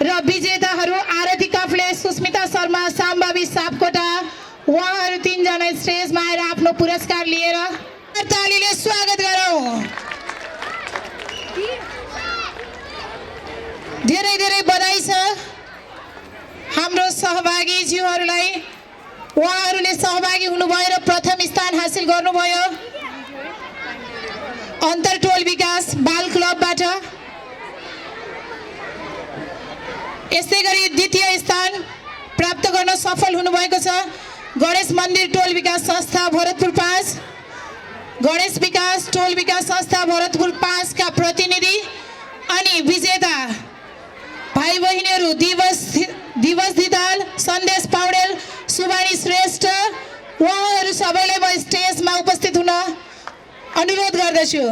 र विजेताहरू आरती काफ्ले, सुस्मिता शर्मा, साम्बाबी सापकोटा उहाँहरू 3 जना स्टेजमा आएर आफ्नो पुरस्कार लिएर तालीले स्वागत गरौँ। धेरै धेरै बधाई छ हाम्रो सहभागी ज्यूहरूलाई। उहाँहरूले सहभागी हुनुभयो र प्रथम स्थान हासिल गर्नुभयो अन्तर टोल विकास बाल क्लबबाट। यसै गरी द्वितीय स्थान प्राप्त गर्न सफल हुनुभएको छ गणेश मन्दिर टोल विकास संस्था भरतपुर 5। गणेश विकास टोल विकास संस्था भरतपुर 5 का प्रतिनिधि अनि विजेता भाइ बहिनीहरू दिवस दिदाल, सन्देश पौडेल, सुबानी श्रेष्ठ उहाँहरू सबैलाई म स्टेजमा उपस्थित हुन अनुरोध गर्दछु।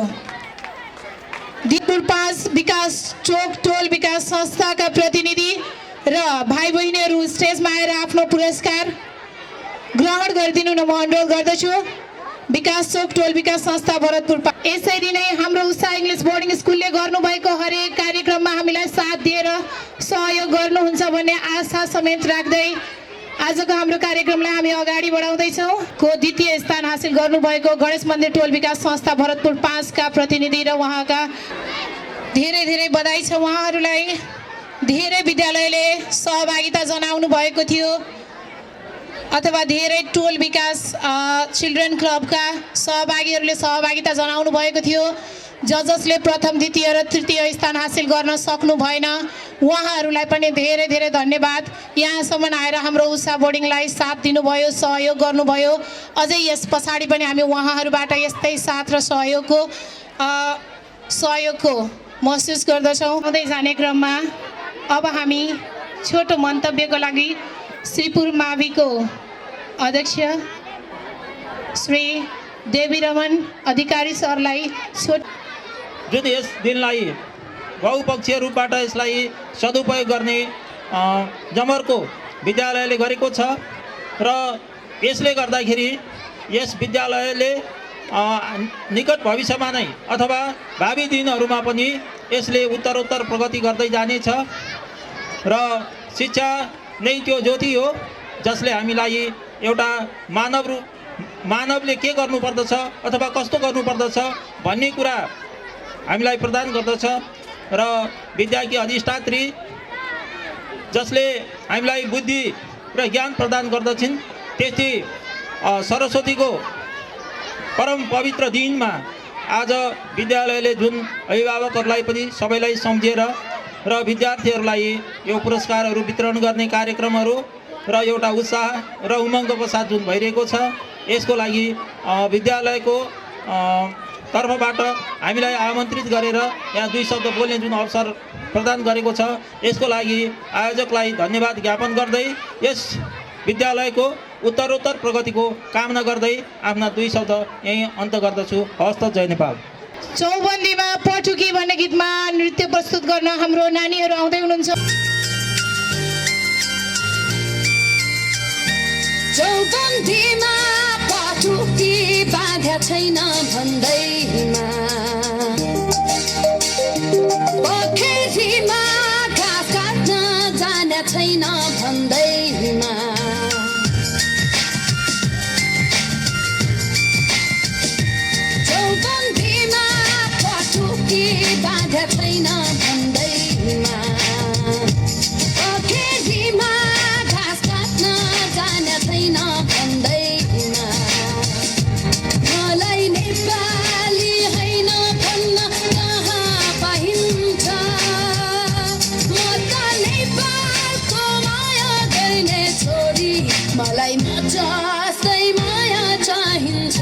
दिपुर 5 विकास चोक टोल विकास संस्थाका प्रतिनिधि र भाइ बहिनीहरू स्टेजमा आएर आफ्नो पुरस्कार ग्रहण गरिदिनु न म अनुरोध गर्दछु। विकास चोक टोल विकास संस्था भरतपुर। यसरी नै हाम्रो उषा इङ्ग्लिस बोर्डिङ स्कुलले गर्नुभएको हरेक कार्यक्रममा हामीलाई साथ दिएर सहयोग गर्नुहुन्छ भन्ने आशा समेत राख्दै आजको हाम्रो कार्यक्रमलाई हामी अगाडि बढाउँदैछौँ। को द्वितीय स्थान हासिल गर्नुभएको गणेश मन्दिर टोल विकास संस्था भरतपुर 5 का प्रतिनिधि र उहाँका धेरै धेरै बधाई छ। उहाँहरूलाई धेरै विद्यालयले सहभागिता जनाउनु भएको थियो अथवा धेरै टोल विकास चिल्ड्रेन क्लबका सहभागीहरूले सहभागिता जनाउनु भएको थियो। जसले प्रथम द्वितीय र तृतीय स्थान हासिल गर्न सक्नु भएन उहाँहरूलाई पनि धेरै धेरै धन्यवाद। यहाँसम्म आएर हाम्रो उषा बोर्डिङलाई साथ दिनुभयो, सहयोग गर्नुभयो। अझै यस पछाडि पनि हामी उहाँहरूबाट यस्तै साथ र सहयोगको महसुस गर्दछौँ। आउँदै जाने क्रममा अब हामी छोटो मन्तव्यको लागि श्रीपुर माविको अध्यक्ष श्री देवी रमन अधिकारी सरलाई जुन यस दिनलाई बहुपक्षीय रूपबाट यसलाई सदुपयोग गर्ने जमर्को विद्यालयले गरेको छ र यसले गर्दाखेरि यस विद्यालयले निकट भविष्यमा नै अथवा भावी दिनहरूमा पनि यसले उत्तरोत्तर प्रगति गर्दै जानेछ र शिक्षा नै त्यो ज्योति हो जसले हामीलाई एउटा मानवले के गर्नुपर्दछ अथवा कस्तो गर्नुपर्दछ भन्ने कुरा हामीलाई प्रदान गर्दछ र विद्याकी अधिष्ठात्री जसले हामीलाई बुद्धि र ज्ञान प्रदान गर्दछिन् त्यति सरस्वतीको परम पवित्र दिनमा आज विद्यालयले जुन अभिभावकहरूलाई पनि सबैलाई सम्झेर र विद्यार्थीहरूलाई यो पुरस्कारहरू वितरण गर्ने कार्यक्रमहरू र एउटा उत्साह र उमङ्गको साथ जुन भइरहेको छ यसको लागि विद्यालयको तर्फबाट हामीलाई आमन्त्रित गरेर यहाँ 2 शब्द बोल्ने जुन अवसर प्रदान गरेको छ यसको लागि आयोजकलाई धन्यवाद ज्ञापन गर्दै यस विद्यालयको उत्तरोत्तर प्रगतिको कामना गर्दै आफ्ना 2 शब्द यही अन्त गर्दछु। हस्त जय नेपाल। चौबन्दीमा पटुकी भन्ने गीतमा नृत्य प्रस्तुत गर्न हाम्रो नानीहरू आउँदै हुनुहुन्छ। चौबन्दीमा पटुकी बाँध्या छैन भन्दैमा पोखरीमा घाँस काट्न जाने छैन भन्दैमा चौबन्दीमा पटुकी बाँध्या छैन भन्दैमा पोखरीमा घाँस काट्न जाने छैन भन्दैमा मलाई नै मलाई म जस्तै माया चाहिन्छ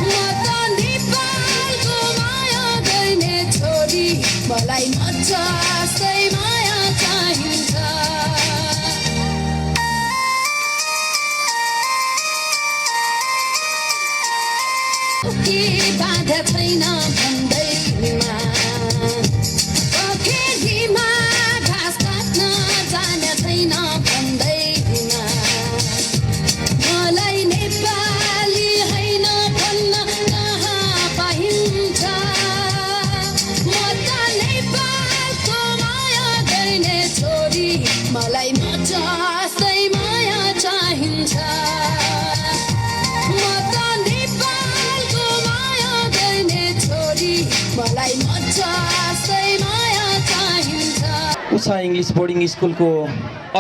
म त नेपालको माया गर्ने छोरी मलाई म जस्तै माया चाहिन्छ कि बाधा छैन भन्दैमा पोखरीमा घाँस काट्न जाने छैन भन्दैमा मलाई नेपाली होइन भन्न कहाँ पाइन्छ म त नेपालको माया गर्ने छोरी मलाई म जस्तै माया चाहिन्छ म त नेपालको माया गर्ने छोरी मलाई म जस्तै माया चाहिन्छ उषा इङ्ग्लिस बोर्डिङ स्कुलको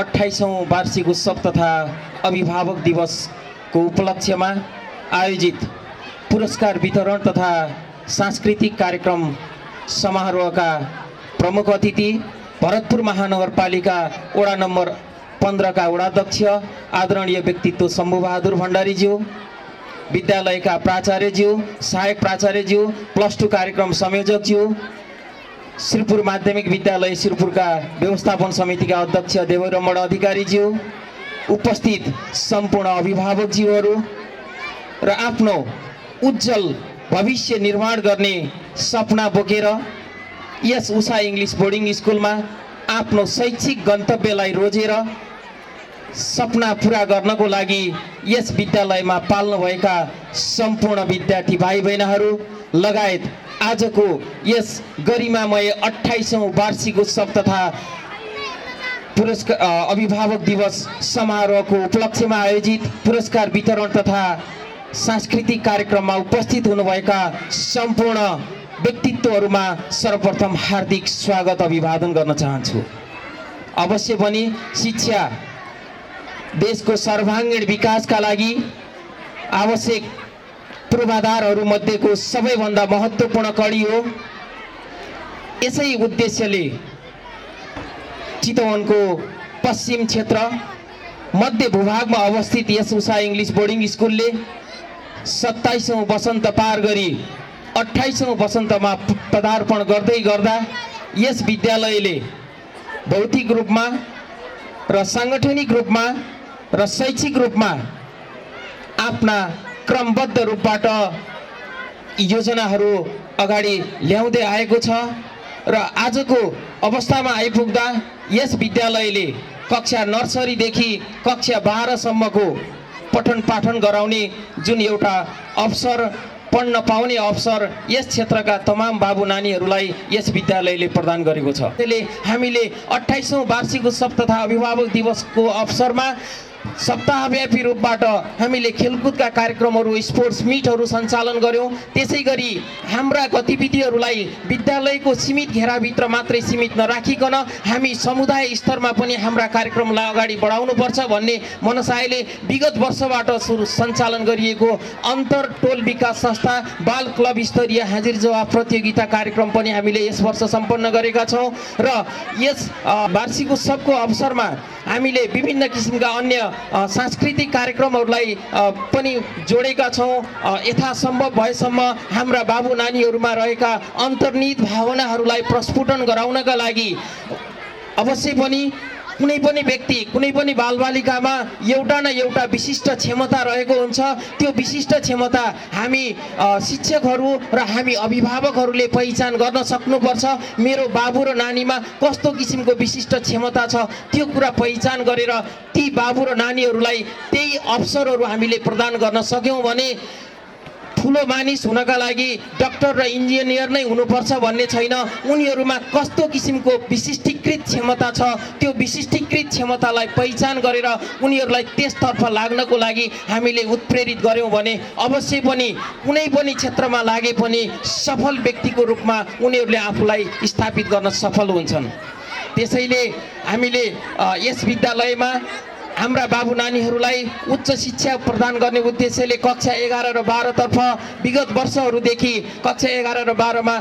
28औं वार्षिक उत्सव तथा अभिभावक दिवसको उपलक्ष्यमा आयोजित पुरस्कार वितरण तथा सांस्कृतिक कार्यक्रम समारोहका प्रमुख अतिथि भरतपुर महानगरपालिका वडा नम्बर 15 का वडाध्यक्ष आदरणीय व्यक्तित्व शम्भुबहादुर भण्डारीज्यू, विद्यालयका प्राचार्यज्यू, सहायक प्राचार्यज्यू, प्लस 2 कार्यक्रम संयोजकज्यू, श्रीपुर माध्यमिक विद्यालय श्रीपुरका व्यवस्थापन समितिका अध्यक्ष देवरमण अधिकारीज्यू, उपस्थित सम्पूर्ण अभिभावकज्यूहरू र आफ्नो उज्जवल भविष्य निर्माण गर्ने सपना बोकेर यस उषा इङ्ग्लिस बोर्डिङ स्कुलमा आफ्नो शैक्षिक गन्तव्यलाई रोजेर सपना पुरा गर्नको लागि यस विद्यालयमा पाल्नुभएका सम्पूर्ण विद्यार्थी भाइ बहिनीहरू लगायत आजको यस गरिमामय 28औं वार्षिक उत्सव तथा अभिभावक दिवस समारोहको उपलक्ष्यमा आयोजित पुरस्कार वितरण तथा सांस्कृतिक कार्यक्रममा उपस्थित हुनुभएका सम्पूर्ण व्यक्तित्वहरूमा सर्वप्रथम हार्दिक स्वागत अभिवादन गर्न चाहन्छु। अवश्य पनि शिक्षा देशको सर्वाङ्गीण विकासका लागि आवश्यक पूर्वाधारहरू मध्येको सबैभन्दा महत्त्वपूर्ण कडी हो। यसै उद्देश्यले चितवनको पश्चिम क्षेत्र मध्य भूभागमा अवस्थित यस उषा इङ्ग्लिस बोर्डिङ स्कुलले 27औं वसन्त पार गरी 28औं वसन्तमा पदार्पण गर्दै गर्दा यस विद्यालयले भौतिक रूपमा र साङ्गठनिक रूपमा र शैक्षिक रूपमा आफ्ना क्रमबद्ध रूपबाट योजनाहरू अगाडि ल्याउँदै आएको छ र आजको अवस्थामा आइपुग्दा यस विद्यालयले कक्षा नर्सरीदेखि कक्षा 12 सम्मको पठन पाठन गराउने जुन एउटा अवसर पढ्न पाउने अवसर यस क्षेत्रका तमाम बाबु नानीहरूलाई यस विद्यालयले प्रदान गरेको छ। त्यसले हामीले 28औं वार्षिक उत्सव तथा अभिभावक दिवसको अवसरमा सप्ताहव्यापी रूपबाट हामीले खेलकुदका कार्यक्रमहरू स्पोर्ट्स मिटहरू सञ्चालन गर्यौं। त्यसैगरी हाम्रा गतिविधिहरूलाई विद्यालयको सीमित घेराभित्र मात्रै सीमित नराखिकन हामी समुदाय स्तरमा पनि हाम्रा कार्यक्रमलाई अगाडि बढाउनुपर्छ भन्ने मनसायले विगत वर्षबाट सञ्चालन गरिएको अन्तर टोल विकास संस्था बाल क्लब स्तरीय हाजिर जवाब प्रतियोगिता कार्यक्रम पनि हामीले यस वर्ष सम्पन्न गरेका छौं र यस वार्षिक उत्सवको अवसरमा हामीले विभिन्न किसिमका अन्य सांस्कृतिक कार्यक्रमहरूलाई पनि जोडेका छौं। यथासम्भव भएसम्म हाम्रा बाबु नानीहरूमा रहेका अन्तर्निहित भावनाहरूलाई प्रस्फुटन गराउनका लागि अवश्य पनि कुनै पनि व्यक्ति कुनै पनि बालबालिकामा एउटा न एउटा विशिष्ट क्षमता रहेको हुन्छ। त्यो विशिष्ट क्षमता हामी शिक्षकहरू र हामी अभिभावकहरूले पहिचान गर्न सक्नुपर्छ। मेरो बाबु र नानीमा कस्तो किसिमको विशिष्ट क्षमता छ त्यो कुरा पहिचान गरेर ती बाबु र नानीहरूलाई त्यही अवसरहरू हामीले प्रदान गर्न सक्यौं भने ठुलो मानिस हुनका लागि डाक्टर र इन्जिनियर नै हुनुपर्छ भन्ने छैन। उनीहरूमा कस्तो किसिमको विशिष्टीकृत क्षमता छ त्यो विशिष्टीकृत क्षमतालाई पहिचान गरेर उनीहरूलाई त्यसतर्फ लाग्नको लागि हामीले उत्प्रेरित गर्यौं भने अवश्य पनि कुनै पनि क्षेत्रमा लागे पनि सफल व्यक्तिको रूपमा उनीहरूले आफूलाई स्थापित गर्न सफल हुन्छन्। त्यसैले हामीले यस विद्यालयमा हाम्रा बाबु नानीहरूलाई उच्च शिक्षा प्रदान गर्ने उद्देश्यले कक्षा 11 र 12 तर्फ विगत वर्षहरूदेखि कक्षा 11 र 12 मा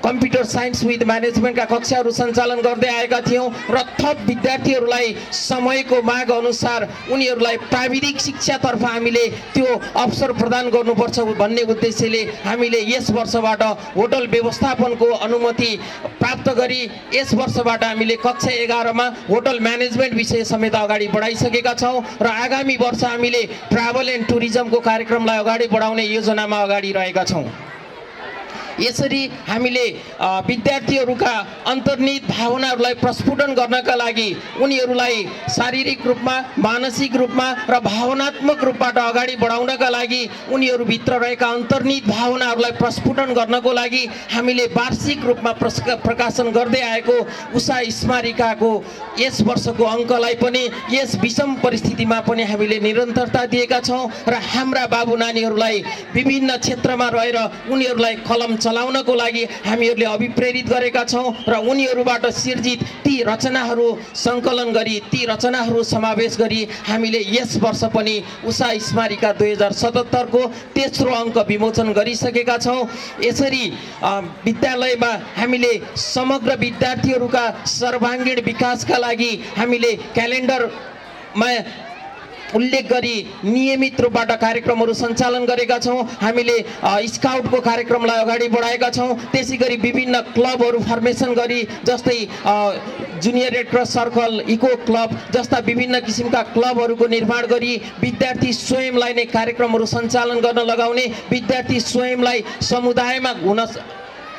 कम्प्युटर साइन्स विथ म्यानेजमेन्टका कक्षाहरू सञ्चालन गर्दै आएका थियौँ र थप विद्यार्थीहरूलाई समयको माग अनुसार उनीहरूलाई प्राविधिक शिक्षातर्फ हामीले त्यो अवसर प्रदान गर्नुपर्छ भन्ने उद्देश्यले हामीले यस वर्षबाट होटल व्यवस्थापनको अनुमति प्राप्त गरी यस वर्षबाट हामीले कक्षा 11मा होटल म्यानेजमेन्ट विषय समेत अगाडि बढाइसकेका छौँ र आगामी वर्ष हामीले ट्राभल एन्ड टुरिज्मको कार्यक्रमलाई अगाडि बढाउने योजनामा अगाडि रहेका छौँ। यसरी हामीले विद्यार्थीहरूका अन्तर्निहित भावनाहरूलाई प्रस्फुटन गर्नका लागि उनीहरूलाई शारीरिक रूपमा मानसिक रूपमा र भावनात्मक रूपबाट अगाडि बढाउनका लागि उनीहरूभित्र रहेका अन्तर्निहित भावनाहरूलाई प्रस्फुटन गर्नको लागि हामीले वार्षिक रूपमा प्रकाशन गर्दै आएको उषा स्मारिकाको यस वर्षको अङ्कलाई पनि यस विषम परिस्थितिमा पनि हामीले निरन्तरता दिएका छौँ र हाम्रा बाबु नानीहरूलाई विभिन्न क्षेत्रमा रहेर उनीहरूलाई कलम चलाउनको लागि हामीहरूले अभिप्रेरित गरेका छौँ र उनीहरूबाट सिर्जित ती रचनाहरू सङ्कलन गरी ती रचनाहरू समावेश गरी हामीले यस वर्ष पनि उषा स्मारिका 2077 को तेस्रो अङ्क विमोचन गरिसकेका छौँ। यसरी विद्यालयमा हामीले समग्र विद्यार्थीहरूका सर्वाङ्गीण विकासका लागि हामीले क्यालेन्डरमा उल्लेख गरी नियमित रूपबाट कार्यक्रमहरू सञ्चालन गरेका छौँ। हामीले स्काउटको कार्यक्रमलाई अगाडि बढाएका छौँ। त्यसै गरी विभिन्न क्लबहरू फर्मेसन गरी जस्तै junior red cross circle, eco club जस्ता विभिन्न किसिमका क्लबहरूको निर्माण गरी विद्यार्थी स्वयंलाई नै कार्यक्रमहरू सञ्चालन गर्न लगाउने, विद्यार्थी स्वयंलाई समुदायमा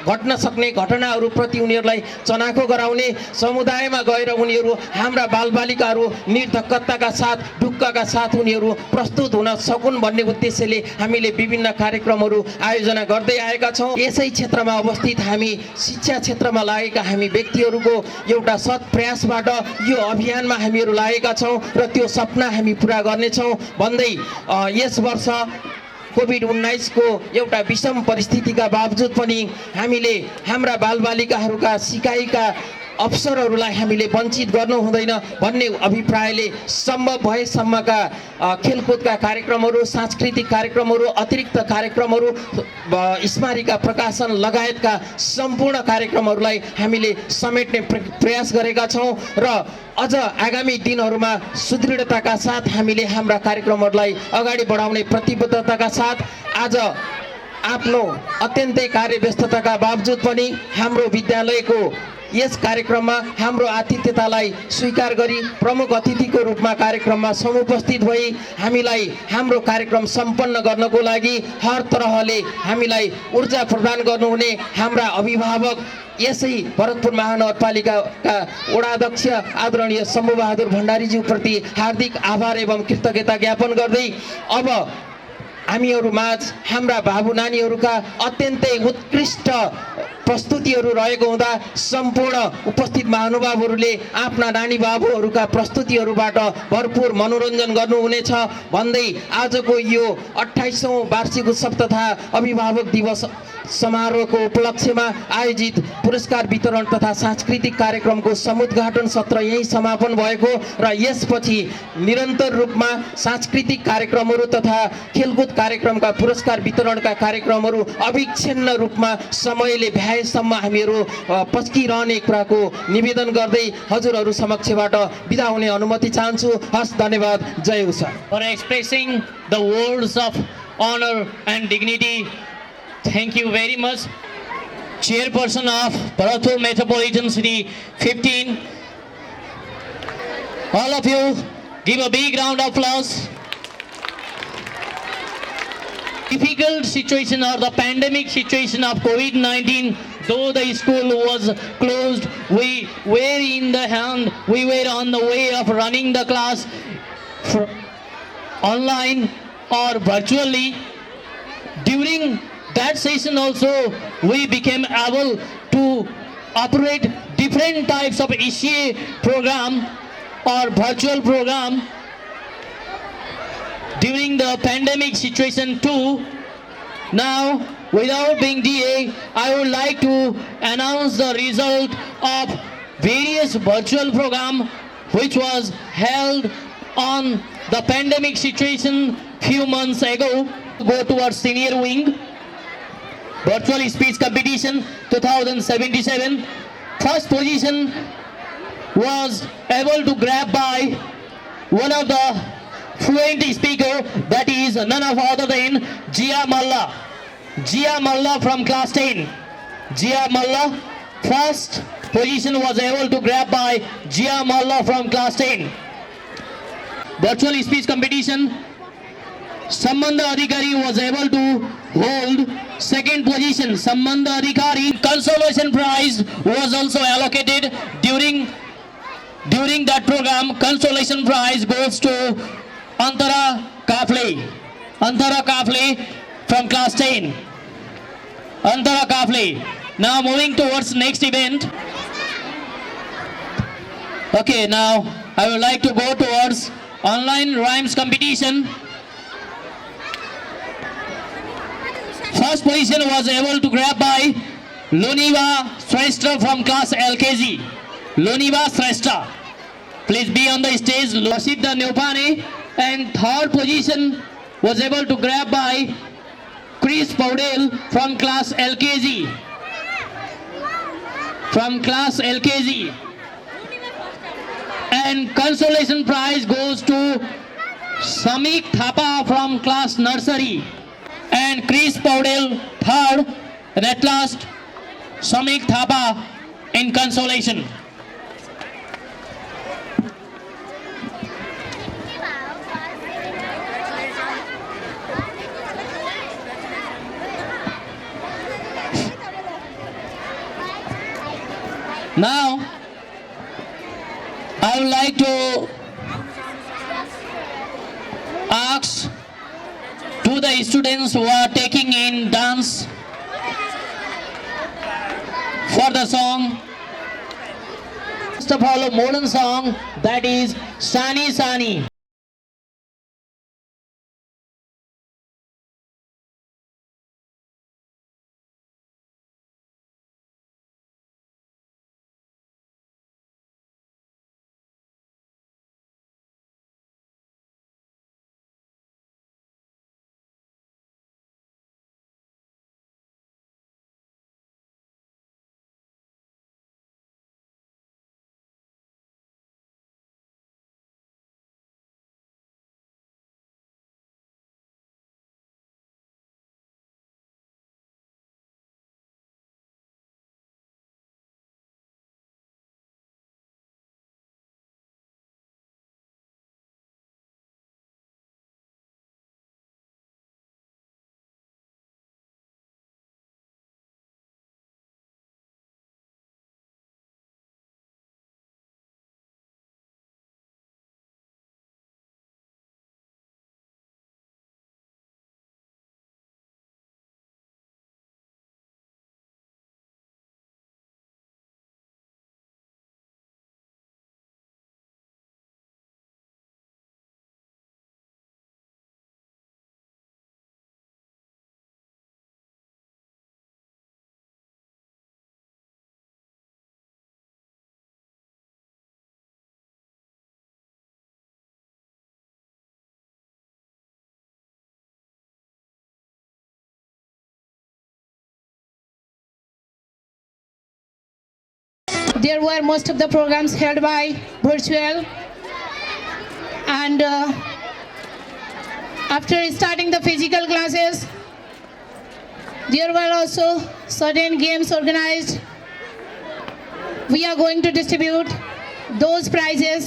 घट्न सक्ने घटनाहरूप्रति उनीहरूलाई चनाखो गराउने, समुदायमा गएर उनीहरू हाम्रा बालबालिकाहरू निर्धक्कताका साथ ढुक्कका साथ उनीहरू प्रस्तुत हुन सकुन् भन्ने उद्देश्यले हामीले विभिन्न कार्यक्रमहरू आयोजना गर्दै आएका छौँ। यसै क्षेत्रमा अवस्थित हामी शिक्षा क्षेत्रमा लागेका हामी व्यक्तिहरूको एउटा सत् प्रयासबाट यो अभियानमा हामीहरू लागेका छौँ र त्यो सपना हामी पुरा गर्नेछौँ भन्दै यस वर्ष कोभिड-19 को एउटा विषम परिस्थितिका बावजुद पनि हामीले हाम्रा बालबालिकाहरूका सिकाइका अवसरहरूलाई हामीले वञ्चित गर्नु हुँदैन भन्ने अभिप्रायले सम्भव भएसम्मका खेलकुदका कार्यक्रमहरू, सांस्कृतिक कार्यक्रमहरू, अतिरिक्त कार्यक्रमहरू, स्मारिका प्रकाशन लगायतका सम्पूर्ण कार्यक्रमहरूलाई हामीले समेट्ने प्रयास गरेका छौँ र अझ आगामी दिनहरूमा सुदृढताका साथ हामीले हाम्रा कार्यक्रमहरूलाई अगाडि बढाउने प्रतिबद्धताका साथ आज आफ्नो अत्यन्तै कार्यव्यस्तताका बावजुद पनि हाम्रो विद्यालयको यस कार्यक्रममा हाम्रो आतिथ्यतालाई स्वीकार गरी प्रमुख अतिथिको रूपमा कार्यक्रममा समुपस्थित भई हामीलाई हाम्रो कार्यक्रम सम्पन्न गर्नको लागि हर तरहले हामीलाई ऊर्जा प्रदान गर्नुहुने हाम्रा अभिभावक यसै भरतपुर महानगरपालिकाका वडाध्यक्ष आदरणीय शम्भुबहादुर भण्डारीज्यूप्रति हार्दिक आभार एवं कृतज्ञता ज्ञापन गर्दै अब हामीहरू माझ हाम्रा बाबु नानीहरूका अत्यन्तै उत्कृष्ट प्रस्तुतिहरू रहेको हुँदा सम्पूर्ण उपस्थित महानुभावहरूले आफ्ना नानी बाबुहरूका प्रस्तुतिहरूबाट भरपुर मनोरञ्जन गर्नुहुनेछ भन्दै आजको यो 28औं वार्षिक उत्सव तथा अभिभावक दिवस समारोहको उपलक्ष्यमा आयोजित पुरस्कार वितरण तथा सांस्कृतिक कार्यक्रमको समुद्घाटन सत्र यही समापन भएको र यसपछि निरन्तर रूपमा सांस्कृतिक कार्यक्रमहरू तथा खेलकुद कार्यक्रमका पुरस्कार वितरणका कार्यक्रमहरू अविच्छिन्न रूपमा समयले भ्याएसम्म हामीहरू पस्किरहने कुराको निवेदन गर्दै हजुरहरू समक्षबाट बिदा हुने अनुमति चाहन्छु। हस्, धन्यवाद। जय Usha. For expressing the words of honor and dignity, thank you very much, Chairperson of Bharatpur Metropolitan City 15. All of you, give a big round of applause. Difficult situation or the pandemic situation of COVID-19, though the school was closed, we were on the way of running the class online or virtually. During that session also, we became able to operate different types of ECA program or virtual program during the pandemic situation too. Now, without being delay, I would like to announce the result of various virtual program which was held on the pandemic situation few months ago. Go to our senior wing. Virtual Speech Competition 2077. First position was able to grab by one of the fluent speaker, that is none other than Jia Malla. Jia Malla from class 10. Jia Malla, first position was able to grab by Jia Malla from class 10. Virtual speech competition, Sambandha Adhikari was able to hold second position. Sambandha Adhikari. Consolation prize was also allocated during that program. Consolation prize goes to Antara Kafle. Antara Kafle from class 10. Antara Kafle. Now moving towards next event. Okay, now I would like to go towards online rhymes competition. First position was able to grab by Loniva Shrestha from class LKG. Loniva Shrestha. Please be on the stage. Losita Neupane. And third position was able to grab by Chris Paudel from class LKG. From class LKG. And consolation prize goes to Samik Thapa from class nursery. And Chris Paudel third. And at last Samik Thapa in consolation. Now, I would like to ask to the students who are taking in dance for the song. First of all, a modern song, that is Sani Sani. There were most of the programs held by virtual, and after starting the physical classes, there were also certain games organized. We are going to distribute those prizes